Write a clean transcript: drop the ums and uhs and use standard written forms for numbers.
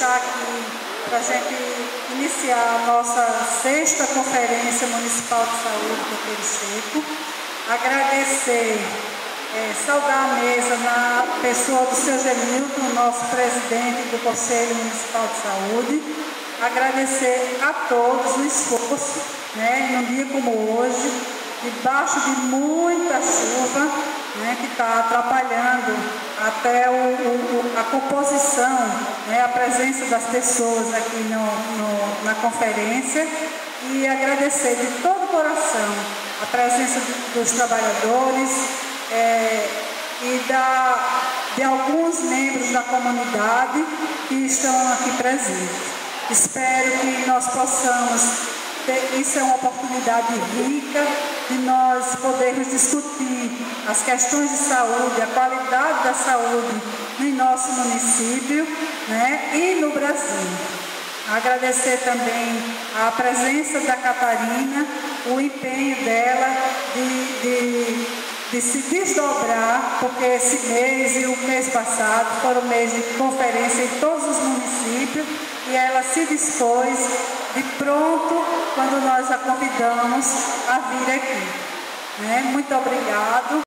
Está aqui para a gente iniciar a nossa 6ª Conferência Municipal de Saúde do Coqueiro Seco. Agradecer, saudar a mesa na pessoa do seu Genilton, nosso presidente do Conselho Municipal de Saúde. Agradecer a todos o esforço, num dia como hoje, debaixo de muita chuva, que está atrapalhando até a composição, a presença das pessoas aqui na conferência, e agradecer de todo o coração a presença dos trabalhadores e de alguns membros da comunidade que estão aqui presentes. Espero que nós possamos isso é uma oportunidade rica de nós podermos discutir as questões de saúde, a qualidade da saúde no nosso município, e no Brasil. Agradecer também a presença da Catarina, o empenho dela de se desdobrar, porque esse mês e o mês passado foram mês de conferência em todos os municípios, e ela se dispôs de pronto quando nós a convidamos a vir aqui. Muito obrigado.